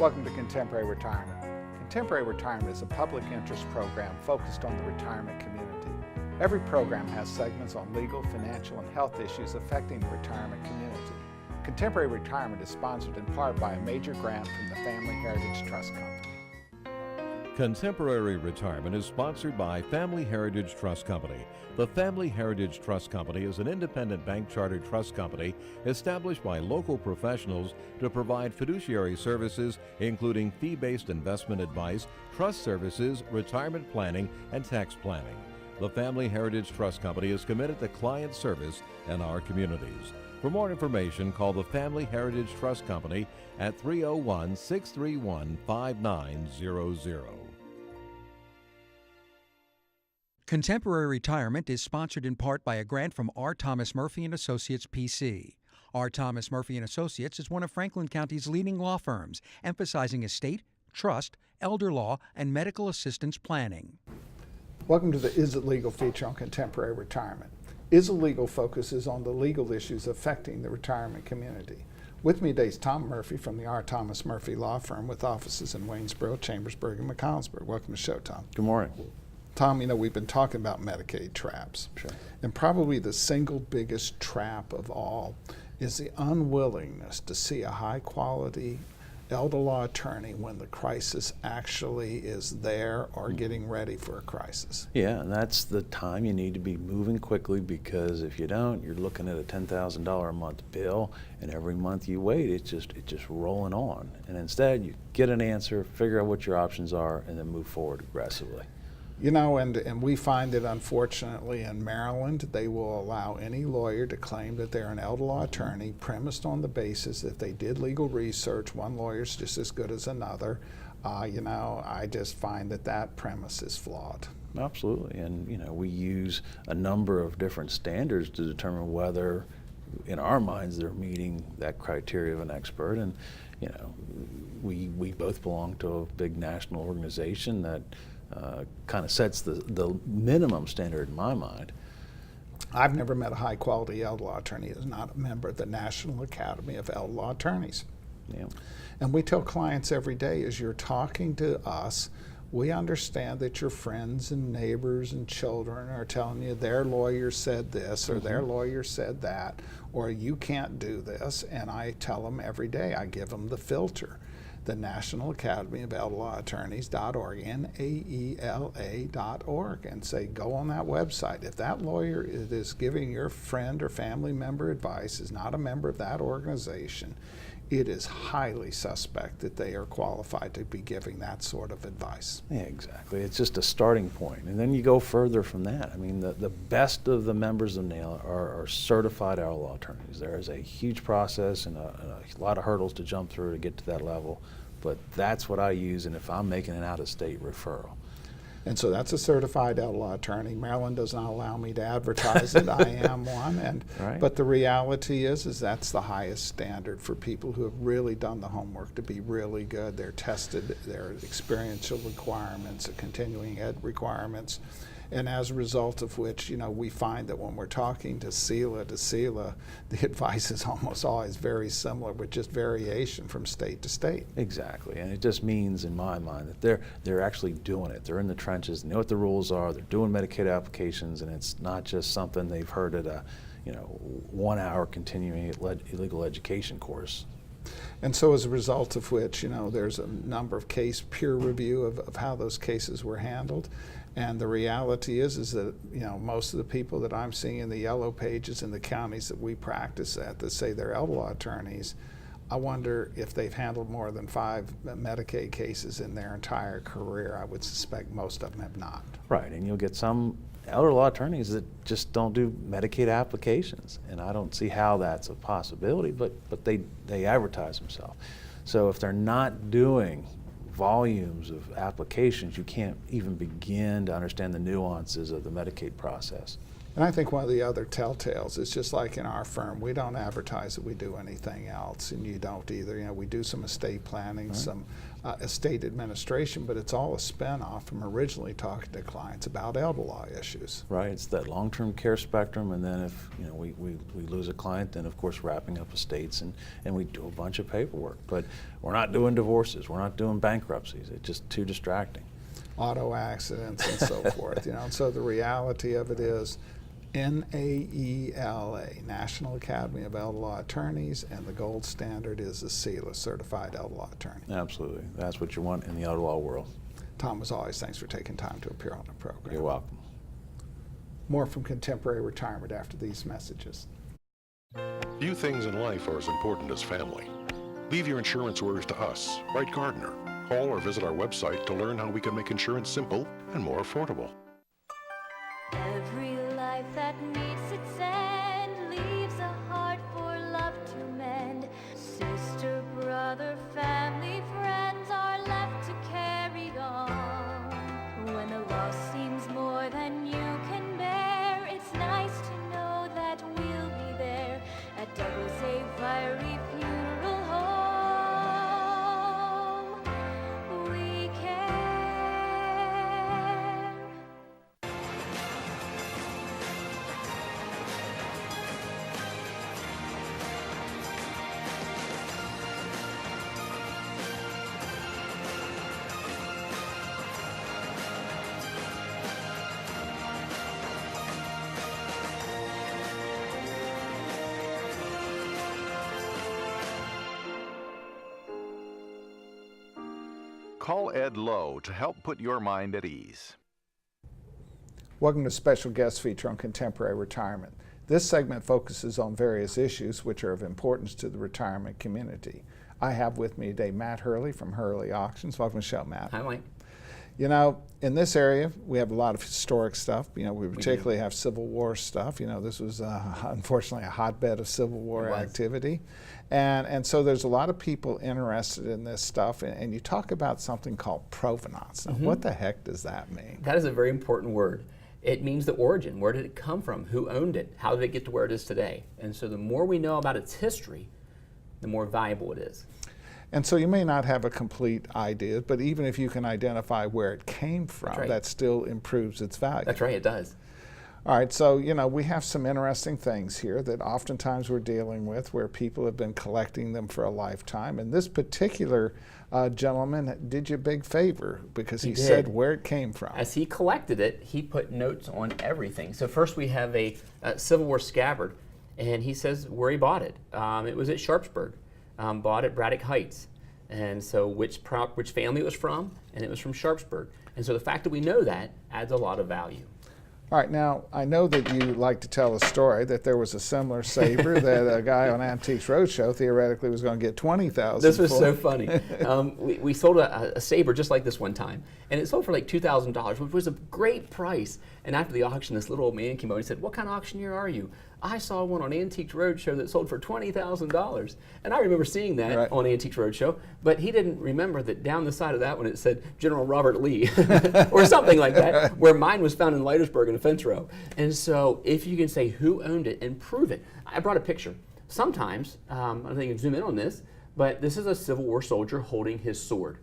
Welcome to Contemporary Retirement. Contemporary Retirement is a public interest program focused on the retirement community. Every program has segments on legal, financial, and health issues affecting the retirement community. Contemporary Retirement is sponsored in part by a major grant from the Family Heritage Trust Company. Contemporary Retirement is sponsored by Family Heritage Trust Company. The Family Heritage Trust Company is an independent bank chartered trust company established by local professionals to provide fiduciary services including fee-based investment advice, trust services, retirement planning, and tax planning. The Family Heritage Trust Company is committed to client service in our communities. For more information, call the Family Heritage Trust Company at 301-631-5900. Contemporary Retirement is sponsored in part by a grant from R. Thomas Murphy & Associates, P.C. R. Thomas Murphy & Associates is one of Franklin County's leading law firms, emphasizing estate, trust, elder law, and medical assistance planning. Welcome to the Is It Legal feature on Contemporary Retirement. Is It Legal focuses on the legal issues affecting the retirement community. With me today is Tom Murphy from the R. Thomas Murphy Law Firm with offices in Waynesboro, Chambersburg, and McConnellsburg. Welcome to the show, Tom. Good morning. Tom, we've been talking about Medicaid traps. Sure. And probably the single biggest trap of all is the unwillingness to see a high-quality elder law attorney when the crisis actually is there or getting ready for a crisis. Yeah, and that's the time you need to be moving quickly, because if you don't, you're looking at a $10,000 a month bill, and every month you wait, it's just rolling on. And instead, you get an answer, figure out what your options are, and then move forward aggressively. And we find that unfortunately in Maryland, they will allow any lawyer to claim that they're an elder law attorney premised on the basis that they did legal research. One lawyer's just as good as another. I just find that premise is flawed. Absolutely, and we use a number of different standards to determine whether, in our minds, they're meeting that criteria of an expert. And we both belong to a big national organization that kind of sets the minimum standard in my mind. I've never met a high-quality elder law attorney who is not a member of the National Academy of Elder Law Attorneys. Yeah. And we tell clients every day, as you're talking to us, we understand that your friends and neighbors and children are telling you their lawyer said this or their lawyer said that, or you can't do this, and I tell them every day, I give them the filter. The National Academy of Elder Law Attorneys.org, NAELA.org, and say, go on that website. If that lawyer is giving your friend or family member advice, is not a member of that organization, it is highly suspect that they are qualified to be giving that sort of advice. Yeah, exactly. It's just a starting point. And then you go further from that. I mean, the best of the members of NAELA are certified elder law attorneys. There is a huge process and a lot of hurdles to jump through to get to that level. But that's what I use, and if I'm making an out-of-state referral. And so that's a certified elder law attorney. Maryland does not allow me to advertise it. I am one. Right. But the reality is that's the highest standard for people who have really done the homework to be really good. They're tested, their experiential requirements, the continuing ed requirements. And as a result of which, we find that when we're talking to SELA, the advice is almost always very similar, with just variation from state to state. Exactly, and it just means, in my mind, that they're actually doing it. They're in the trenches, they know what the rules are, they're doing Medicaid applications, and it's not just something they've heard at a 1-hour continuing illegal education course. And so as a result of which, there's a number of peer review of how those cases were handled. And the reality is that, most of the people that I'm seeing in the yellow pages in the counties that we practice at that say they're elder law attorneys, I wonder if they've handled more than 5 Medicaid cases in their entire career. I would suspect most of them have not. Right, and you'll get some elder law attorneys that just don't do Medicaid applications, and I don't see how that's a possibility, but they advertise themselves. So if they're not doing volumes of applications, you can't even begin to understand the nuances of the Medicaid process. And I think one of the other telltales is just like in our firm, we don't advertise that we do anything else, and you don't either. You know, we do some estate planning, Right. some estate administration, but it's all a spin-off from originally talking to clients about elder law issues. Right, it's that long-term care spectrum, and then if we lose a client, then of course wrapping up estates, and we do a bunch of paperwork. But we're not doing divorces, we're not doing bankruptcies. It's just too distracting. Auto accidents and so forth. You know, and so the reality of it is, NAELA, National Academy of Elder Law Attorneys, and the gold standard is a CELA, Certified Elder Law Attorney. Absolutely, that's what you want in the elder law world. Tom, as always, thanks for taking time to appear on the program. You're welcome. More from Contemporary Retirement after these messages. Few things in life are as important as family. Leave your insurance worries to us, Wright Gardner. Call or visit our website to learn how we can make insurance simple and more affordable. Every life that meets its end leaves a heart for love to mend. Sister, brother, family, friends are left to carry on. When the loss seems more than you can bear, it's nice to know that we'll be there at Douglas A. Fiery Funeral Home. We care. Call Ed Lowe to help put your mind at ease. Welcome to a special guest feature on Contemporary Retirement. This segment focuses on various issues which are of importance to the retirement community. I have with me today Matt Hurley from Hurley Auctions. Welcome to the show, Matt. Hi, Mike. You know, in this area, we have a lot of historic stuff. You know, we particularly have Civil War stuff. You know, this was unfortunately a hotbed of Civil War activity. And so there's a lot of people interested in this stuff. And you talk about something called provenance. Now, what the heck does that mean? That is a very important word. It means the origin. Where did it come from? Who owned it? How did it get to where it is today? And so the more we know about its history, the more valuable it is. And so you may not have a complete idea, but even if you can identify where it came from, right. that still improves its value. That's right, it does. All right, so you know, we have some interesting things here that oftentimes we're dealing with where people have been collecting them for a lifetime. And this particular gentleman did you a big favor because he said where it came from. As he collected it, he put notes on everything. So first we have a Civil War scabbard, and he says where he bought it. It was at Sharpsburg, bought at Braddock Heights. And so which family it was from, and it was from Sharpsburg. And so the fact that we know that adds a lot of value. All right, now I know that you like to tell a story that there was a similar saber that a guy on Antiques Roadshow theoretically was going to get $20,000. This was so funny. We sold a saber just like this one time, and it sold for like $2,000, which was a great price. And after the auction, this little old man came over and said, "What kind of auctioneer are you?" "I saw one on Antiques Roadshow that sold for $20,000. And I remember seeing that on Antiques Roadshow, but he didn't remember that down the side of that one it said General Robert Lee or something like that, where mine was found in Leitersburg in a fence row. And so if you can say who owned it and prove it. I brought a picture. Sometimes, I don't think you can zoom in on this, but this is a Civil War soldier holding his sword.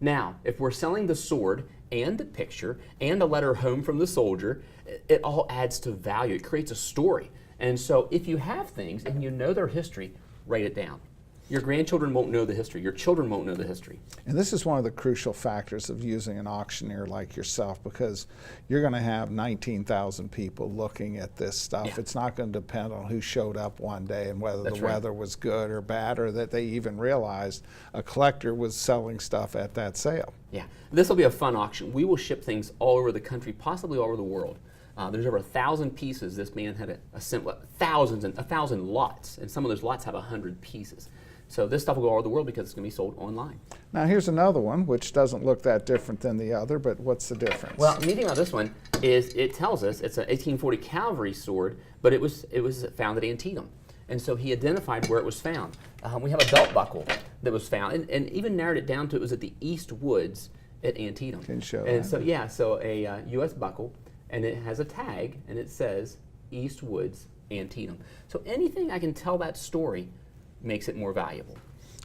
Now, if we're selling the sword and the picture and a letter home from the soldier, it all adds to value. It creates a story. And so if you have things and you know their history, write it down. Your grandchildren won't know the history. Your children won't know the history. And this is one of the crucial factors of using an auctioneer like yourself, because you're going to have 19,000 people looking at this stuff. Yeah. It's not going to depend on who showed up one day and whether That's the right. weather was good or bad, or that they even realized a collector was selling stuff at that sale. Yeah, this will be a fun auction. We will ship things all over the country, possibly all over the world. There's over 1,000 pieces. This man had assembled thousands and 1,000 lots, and some of those lots have 100 pieces. So this stuff will go all over the world because it's going to be sold online. Now here's another one which doesn't look that different than the other, but what's the difference? Well, the neat thing about this one is it tells us it's an 1840 cavalry sword, but it was found at Antietam. And so he identified where it was found. We have a belt buckle that was found, and even narrowed it down to it was at the East Woods at Antietam. Can you show and that? so, yeah, so a U.S. buckle, and it has a tag, and it says East Woods, Antietam. So anything I can tell that story makes it more valuable.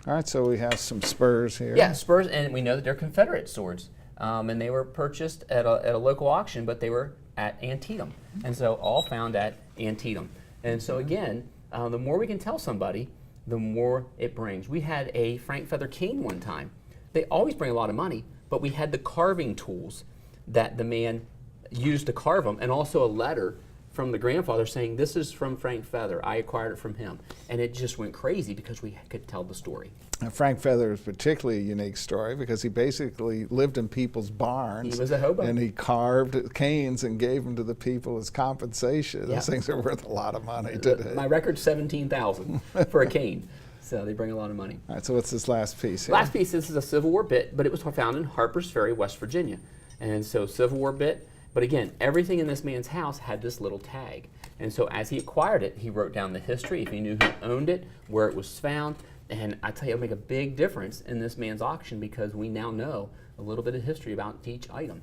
All right, so we have some spurs here. Yeah, spurs, and we know that they're Confederate swords. And they were purchased at a local auction, but they were at Antietam. And so all found at Antietam. And so again, the more we can tell somebody, the more it brings. We had a Frank Feather cane one time. They always bring a lot of money, but we had the carving tools that the man used to carve them, and also a letter from the grandfather saying, this is from Frank Feather, I acquired it from him. And it just went crazy because we could tell the story. And Frank Feather is particularly a unique story because he basically lived in people's barns. He was a hobo. And he carved canes and gave them to the people as compensation. Yeah. Those things are worth a lot of money today. My record's $17,000 for a cane. So they bring a lot of money. All right, so what's this last piece here? Last piece, this is a Civil War bit, but it was found in Harper's Ferry, West Virginia. And so Civil War bit, but again, everything in this man's house had this little tag. And so as he acquired it, he wrote down the history, if he knew who owned it, where it was found. And I tell you, it'll make a big difference in this man's auction because we now know a little bit of history about each item.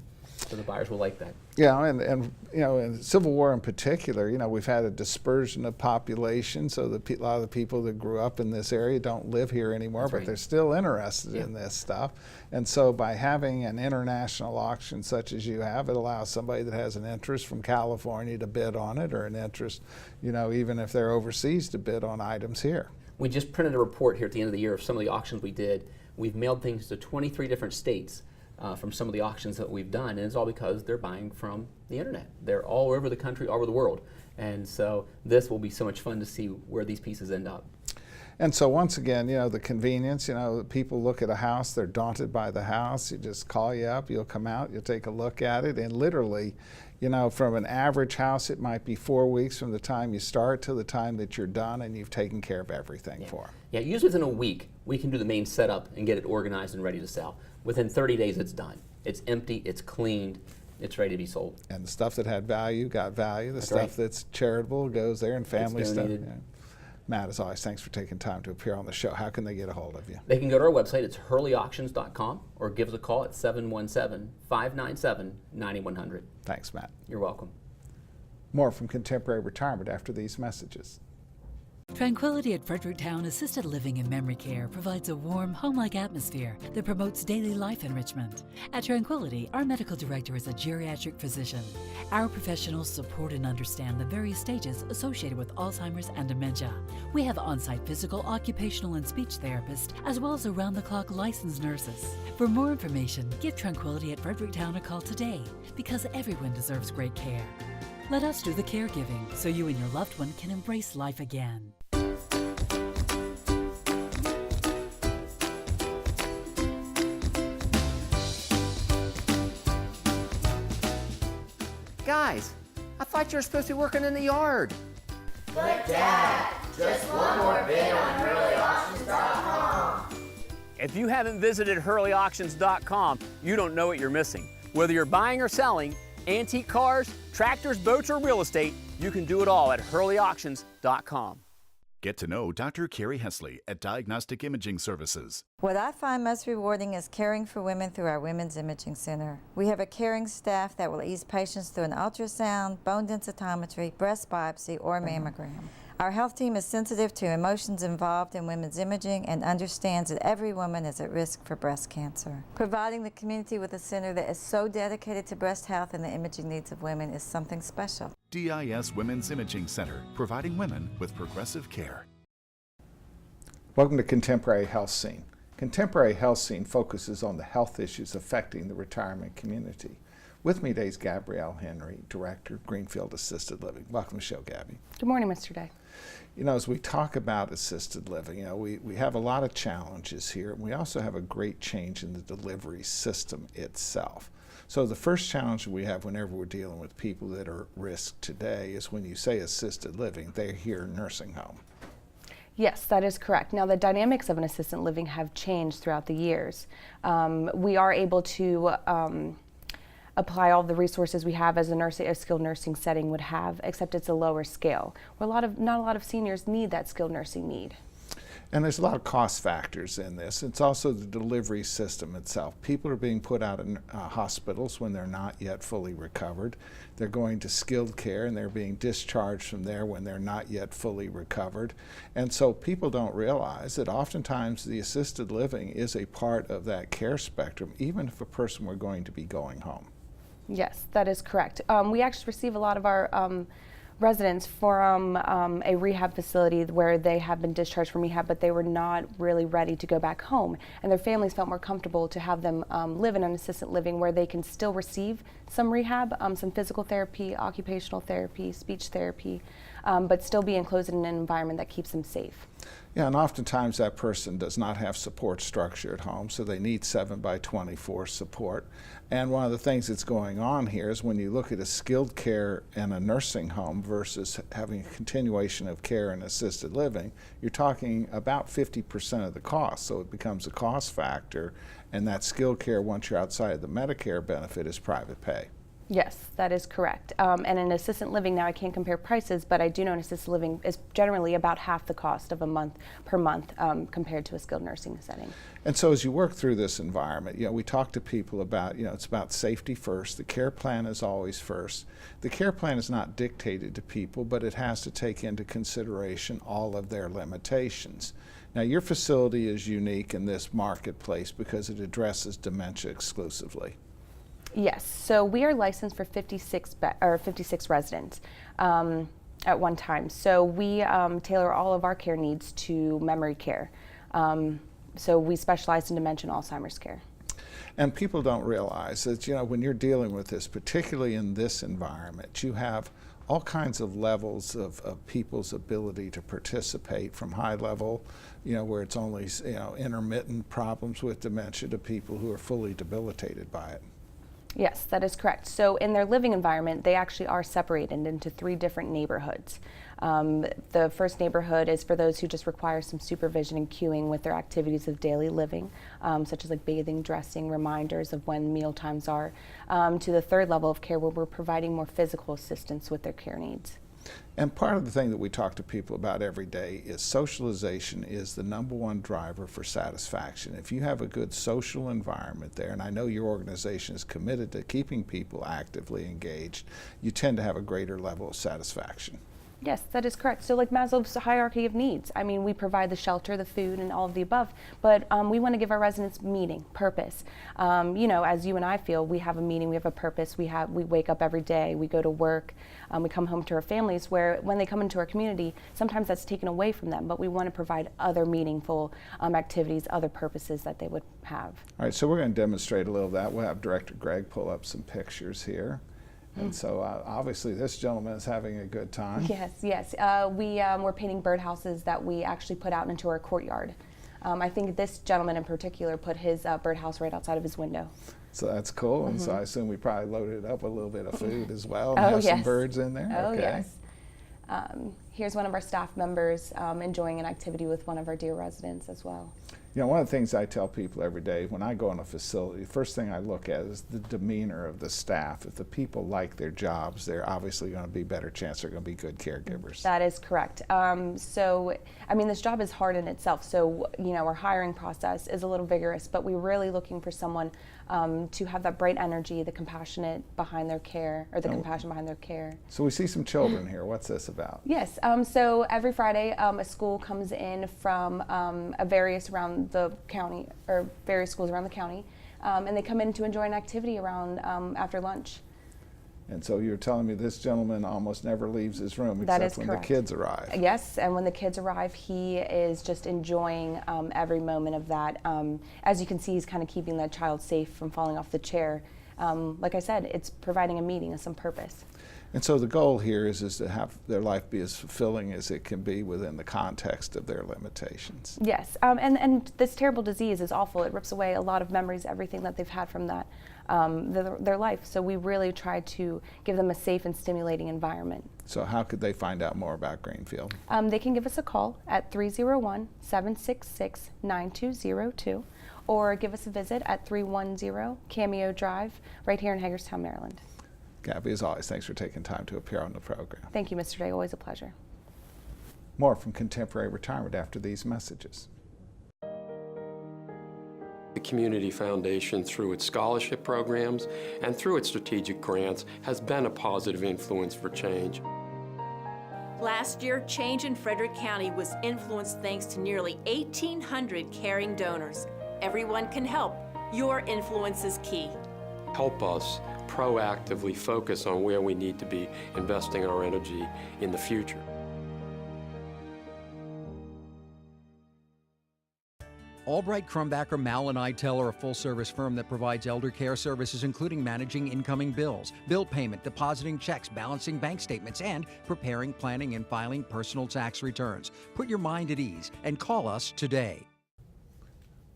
So the buyers will like that. Yeah, and you know, in the Civil War in particular, you know, we've had a dispersion of population, so a lot of the people that grew up in this area don't live here anymore, That's but right. they're still interested in this stuff. And so by having an international auction such as you have, it allows somebody that has an interest from California to bid on it, or an interest, you know, even if they're overseas, to bid on items here. We just printed a report here at the end of the year of some of the auctions we did. We've mailed things to 23 different states. From some of the auctions that we've done, and it's all because they're buying from the internet. They're all over the country, all over the world, and so this will be so much fun to see where these pieces end up. And so once again, you know, the convenience, you know, people look at a house, they're daunted by the house, you just call you up, you'll come out, you'll take a look at it, and literally, you know, from an average house, it might be 4 weeks from the time you start to the time that you're done and you've taken care of everything for them. Yeah, usually within a week, we can do the main setup and get it organized and ready to sell. Within 30 days, it's done. It's empty, it's cleaned, it's ready to be sold. And the stuff that had value got value. The That's stuff right. that's charitable goes there, and family stuff. donated. Yeah. Matt, as always, thanks for taking time to appear on the show. How can they get a hold of you? They can go to our website, it's hurleyauctions.com, or give us a call at 717-597-9100. Thanks, Matt. You're welcome. More from Contemporary Retirement after these messages. Tranquility at Fredericktown Assisted Living and Memory Care provides a warm, home-like atmosphere that promotes daily life enrichment. At Tranquility, our medical director is a geriatric physician. Our professionals support and understand the various stages associated with Alzheimer's and dementia. We have on-site physical, occupational, and speech therapists, as well as around-the-clock licensed nurses. For more information, give Tranquility at Fredericktown a call today, because everyone deserves great care. Let us do the caregiving so you and your loved one can embrace life again. Guys, I thought you were supposed to be working in the yard. If you haven't visited hurleyauctions.com, you don't know what you're missing. Whether you're buying or selling, antique cars, tractors, boats, or real estate, you can do it all at hurleyauctions.com. Get to know Dr. Carrie Hesley at Diagnostic Imaging Services. What I find most rewarding is caring for women through our Women's Imaging Center. We have a caring staff that will ease patients through an ultrasound, bone densitometry, breast biopsy, or mammogram. Our health team is sensitive to emotions involved in women's imaging and understands that every woman is at risk for breast cancer. Providing the community with a center that is so dedicated to breast health and the imaging needs of women is something special. DIS Women's Imaging Center, providing women with progressive care. Welcome to Contemporary Health Scene. Contemporary Health Scene focuses on the health issues affecting the retirement community. With me today is Gabrielle Henry, Director of Greenfield Assisted Living. Welcome to the show, Gabby. Good morning, Mr. Day. You know, as we talk about assisted living, you know, we have a lot of challenges here, and we also have a great change in the delivery system itself. So the first challenge we have whenever we're dealing with people that are at risk today is when you say assisted living, they hear nursing home. Yes, that is correct. Now, the dynamics of an assisted living have changed throughout the years. We are able to apply all the resources we have as a skilled nursing setting would have, except it's a lower scale, where not a lot of seniors need that skilled nursing need. And there's a lot of cost factors in this. It's also the delivery system itself. People are being put out in hospitals when they're not yet fully recovered. They're going to skilled care and they're being discharged from there when they're not yet fully recovered. And so people don't realize that oftentimes the assisted living is a part of that care spectrum, even if a person were going to be going home. Yes, that is correct. We actually receive a lot of our residents from a rehab facility where they have been discharged from rehab, but they were not really ready to go back home. And their families felt more comfortable to have them live in an assisted living where they can still receive some rehab, some physical therapy, occupational therapy, speech therapy, but still be enclosed in an environment that keeps them safe. Yeah, and oftentimes that person does not have support structure at home, so they need 7x24 support. And one of the things that's going on here is when you look at a skilled care and a nursing home versus having a continuation of care and assisted living, you're talking about 50% of the cost, so it becomes a cost factor, and that skilled care, once you're outside of the Medicare benefit, is private pay. Yes, that is correct. And in assisted living, now I can't compare prices, but I do know an assisted living is generally about half the cost of per month compared to a skilled nursing setting. And so as you work through this environment, we talk to people about, it's about safety first. The care plan is always first. The care plan is not dictated to people, but it has to take into consideration all of their limitations. Now, your facility is unique in this marketplace because it addresses dementia exclusively. Yes, so we are licensed for 56 residents at one time. So we tailor all of our care needs to memory care. So we specialize in dementia and Alzheimer's care. And people don't realize that, when you're dealing with this, particularly in this environment, you have all kinds of levels of people's ability to participate, from high level, where it's only, intermittent problems with dementia, to people who are fully debilitated by it. Yes, that is correct. So in their living environment, they actually are separated into 3 different neighborhoods. The first neighborhood is for those who just require some supervision and cueing with their activities of daily living, such as like bathing, dressing, reminders of when meal times are, to the 3rd level of care where we're providing more physical assistance with their care needs. And part of the thing that we talk to people about every day is socialization is the #1 driver for satisfaction. If you have a good social environment there, and I know your organization is committed to keeping people actively engaged, you tend to have a greater level of satisfaction. Yes, that is correct. So like Maslow's hierarchy of needs, I mean, we provide the shelter, the food, and all of the above, but we want to give our residents meaning, purpose. As you and I feel, we have a meaning, we have a purpose, we wake up every day, we go to work, we come home to our families, where when they come into our community, sometimes that's taken away from them, but we want to provide other meaningful activities, other purposes that they would have. All right, so we're going to demonstrate a little of that. We'll have Director Greg pull up some pictures here. And so obviously this gentleman is having a good time. Yes. We're painting birdhouses that we actually put out into our courtyard. I think this gentleman in particular put his birdhouse right outside of his window. So that's cool. And so I assume we probably loaded it up with a little bit of food as well, and have some birds in there. Oh, yes. Here's one of our staff members enjoying an activity with one of our dear residents as well. One of the things I tell people every day when I go in a facility, the first thing I look at is the demeanor of the staff. If the people like their jobs, they're obviously going to be better chance they're going to be good caregivers. That is correct. This job is hard in itself. So, our hiring process is a little vigorous, but we're really looking for someone to have that bright energy, the compassionate behind their care, or the compassion behind their care. So we see some children here. What's this about? Yes. So every Friday, a school comes in from various around the county, or various schools around the county, and they come in to enjoy an activity around after lunch. And so you're telling me this gentleman almost never leaves his room except when the kids arrive. Yes, and when the kids arrive, he is just enjoying every moment of that. As you can see, he's kind of keeping that child safe from falling off the chair. Like I said, it's providing a meaning and some purpose. And so the goal here is to have their life be as fulfilling as it can be within the context of their limitations. Yes, and this terrible disease is awful. It rips away a lot of memories, everything that they've had from that, their life. So we really try to give them a safe and stimulating environment. So how could they find out more about Greenfield? They can give us a call at 301-766-9202, or give us a visit at 310 Cameo Drive, right here in Hagerstown, Maryland. Gabby, as always, thanks for taking time to appear on the program. Thank you, Mr. Day. Always a pleasure. More from Contemporary Retirement after these messages. The Community Foundation, through its scholarship programs and through its strategic grants, has been a positive influence for change. Last year, change in Frederick County was influenced thanks to nearly 1,800 caring donors. Everyone can help. Your influence is key. Help us proactively focus on where we need to be investing our energy in the future. Albright, Crumbacher, Mal & Idell are a full-service firm that provides elder care services including managing incoming bills, bill payment, depositing checks, balancing bank statements, and preparing, planning, and filing personal tax returns. Put your mind at ease and call us today.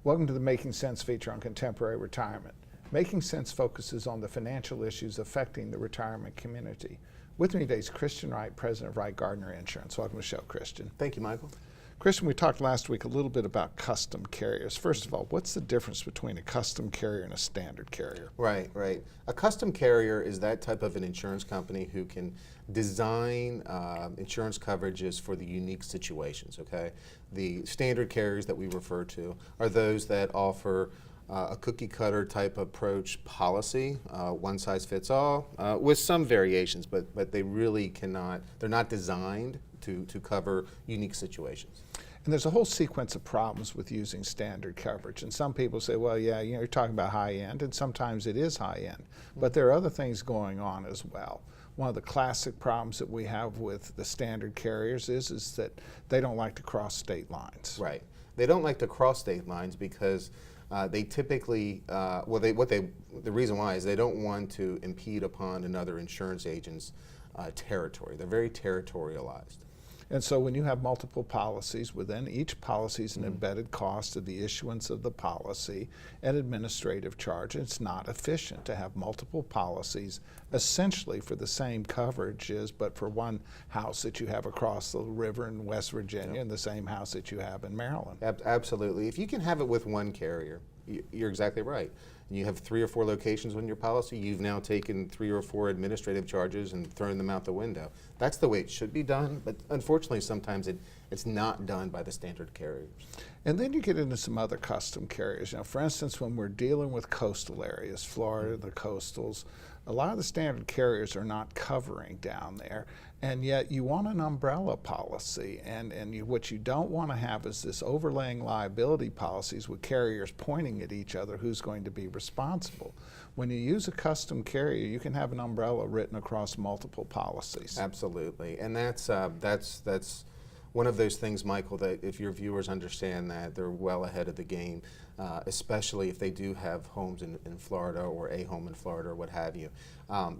Welcome to the Making Sense feature on Contemporary Retirement. Making Sense focuses on the financial issues affecting the retirement community. With me today is Christian Wright, president of Wright, Gardner Insurance. Welcome to the show, Christian. Thank you, Michael. Christian, we talked last week a little bit about custom carriers. First of all, what's the difference between a custom carrier and a standard carrier? Right. A custom carrier is that type of an insurance company who can design insurance coverages for the unique situations, okay? The standard carriers that we refer to are those that offer a cookie cutter type approach policy, one size fits all, with some variations, but they really cannot, they're not designed to cover unique situations. And there's a whole sequence of problems with using standard coverage. And some people say, well, yeah, you're talking about high end, and sometimes it is high end. But there are other things going on as well. One of the classic problems that we have with the standard carriers is that they don't like to cross state lines. Right. They don't like to cross state lines because they typically, the reason why is they don't want to impede upon another insurance agent's territory. They're very territorialized. And so when you have multiple policies, within each policy is an embedded cost of the issuance of the policy and administrative charge. It's not efficient to have multiple policies essentially for the same coverages, but for one house that you have across the river in West Virginia and the same house that you have in Maryland. Absolutely. If you can have it with one carrier, you're exactly right. You have 3 or 4 locations on your policy, you've now taken 3 or 4 administrative charges and thrown them out the window. That's the way it should be done, but unfortunately sometimes it's not done by the standard carriers. And then you get into some other custom carriers. For instance, when we're dealing with coastal areas, Florida, the coastals, a lot of the standard carriers are not covering down there, and yet you want an umbrella policy, and what you don't want to have is this overlaying liability policies with carriers pointing at each other who's going to be responsible. When you use a custom carrier, you can have an umbrella written across multiple policies. Absolutely, and that's one of those things, Michael, that if your viewers understand that, they're well ahead of the game, especially if they do have homes in Florida or a home in Florida or what have you,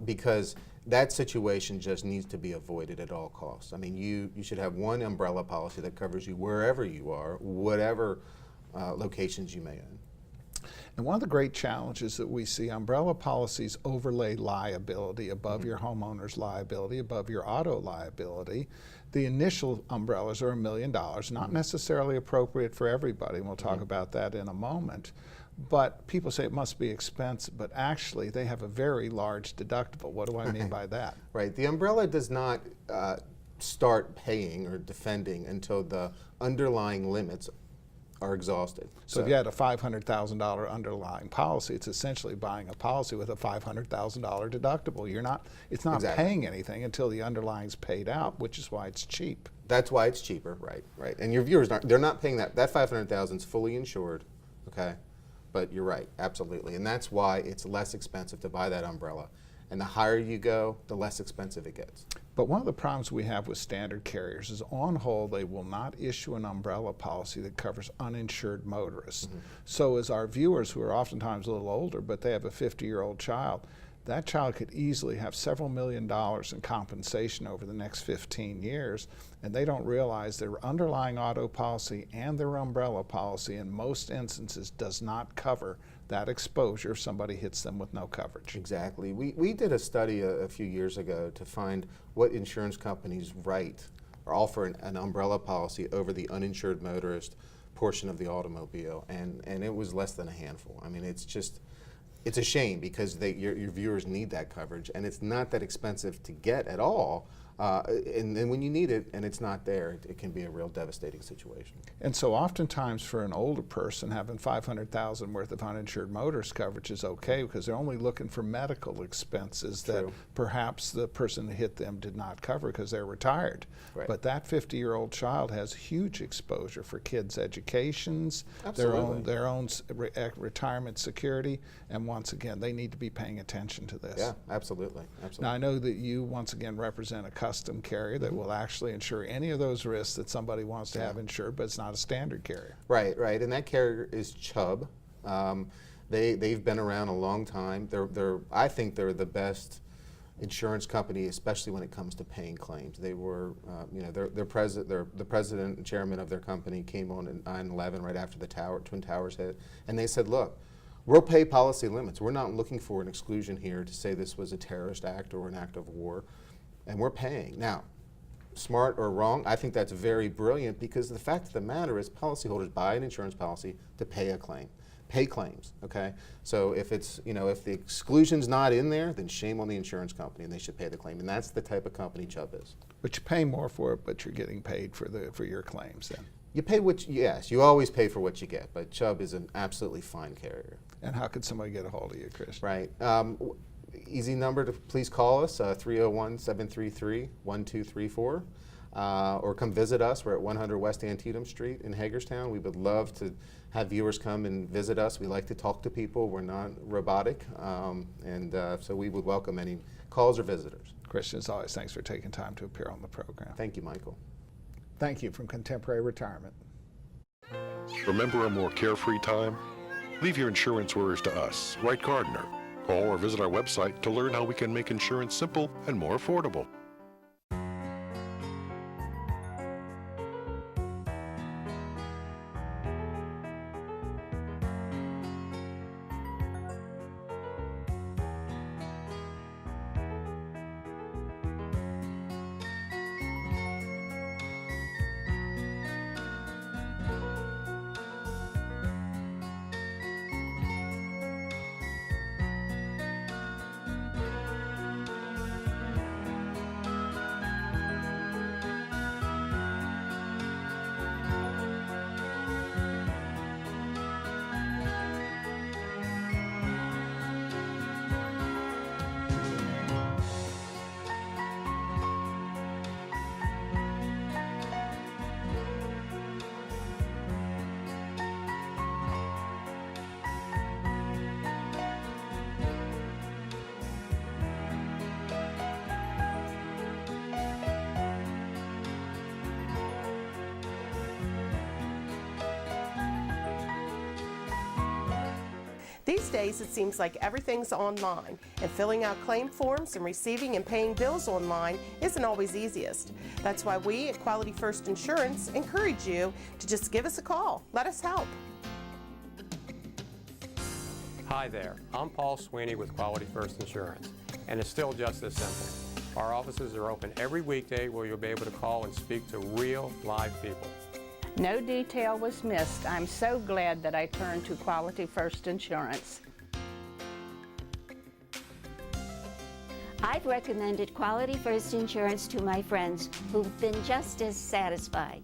because that situation just needs to be avoided at all costs. I mean, you should have one umbrella policy that covers you wherever you are, whatever locations you may own. And one of the great challenges that we see, umbrella policies overlay liability above your homeowner's liability, above your auto liability. The initial umbrellas are $1 million, not necessarily appropriate for everybody, and we'll talk about that in a moment. But people say it must be expensive, but actually they have a very large deductible. What do I mean by that? Right. The umbrella does not start paying or defending until the underlying limits are exhausted. So if you had a $500,000 underlying policy, it's essentially buying a policy with a $500,000 deductible. It's not Exactly. paying anything until the underlying's paid out, which is why it's cheap. That's why it's cheaper, right. And your viewers they're not paying that. That $500,000 is fully insured, okay? But you're right, absolutely. And that's why it's less expensive to buy that umbrella. And the higher you go, the less expensive it gets. But one of the problems we have with standard carriers is on whole, they will not issue an umbrella policy that covers uninsured motorists. So as our viewers, who are oftentimes a little older, but they have a 50-year-old child, that child could easily have several $1 million in compensation over the next 15 years, and they don't realize their underlying auto policy and their umbrella policy in most instances does not cover that exposure if somebody hits them with no coverage. Exactly. We did a study a few years ago to find what insurance companies write or offer an umbrella policy over the uninsured motorist portion of the automobile, and it was less than a handful. I mean, it's a shame because your viewers need that coverage, and it's not that expensive to get at all. And then when you need it and it's not there, it can be a real devastating situation. And so oftentimes for an older person, having $500,000 worth of uninsured motorist coverage is okay because they're only looking for medical expenses that perhaps the person who hit them did not cover because they're retired. Right. But that 50-year-old child has huge exposure for kids' educations, Absolutely. their own retirement security, and once again, they need to be paying attention to this. Yeah, absolutely. Now, I know that you once again represent a custom carrier that will actually insure any of those risks that somebody wants to have insured, but it's not a standard carrier. Right, right, and that carrier is Chubb. They've been around a long time. I think they're the best insurance company, especially when it comes to paying claims. They were, the president and chairman of their company came on in 9/11 right after the Twin Towers hit, and they said, look, we'll pay policy limits. We're not looking for an exclusion here to say this was a terrorist act or an act of war, and we're paying. Now, smart or wrong, I think that's very brilliant because the fact of the matter is policyholders buy an insurance policy to pay a claim. Pay claims, okay? So if it's, if the exclusion's not in there, then shame on the insurance company and they should pay the claim. And that's the type of company Chubb is. But you pay more for it, but you're getting paid for your claims then. You pay yes, you always pay for what you get, but Chubb is an absolutely fine carrier. And how could somebody get a hold of you, Chris? Right. Easy number to please call us, 301-733-1234, or come visit us. We're at 100 West Antietam Street in Hagerstown. We would love to have viewers come and visit us. We like to talk to people. We're not robotic, so we would welcome any calls or visitors. Christian, as always, thanks for taking time to appear on the program. Thank you, Michael. Thank you from Contemporary Retirement. Remember a more carefree time? Leave your insurance worries to us, Wright Gardner. Call or visit our website to learn how we can make insurance simple and more affordable. These days, it seems like everything's online, and filling out claim forms and receiving and paying bills online isn't always easiest. That's why we at Quality First Insurance encourage you to just give us a call. Let us help. Hi there, I'm Paul Sweeney with Quality First Insurance, and it's still just this simple. Our offices are open every weekday where you'll be able to call and speak to real, live people. No detail was missed. I'm so glad that I turned to Quality First Insurance. I've recommended Quality First Insurance to my friends who've been just as satisfied.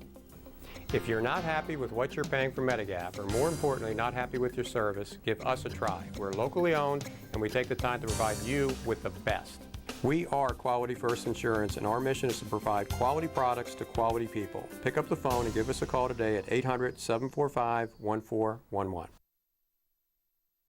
If you're not happy with what you're paying for Medigap, or more importantly, not happy with your service, give us a try. We're locally owned, and we take the time to provide you with the best. We are Quality First Insurance, and our mission is to provide quality products to quality people. Pick up the phone and give us a call today at 800-745-1411.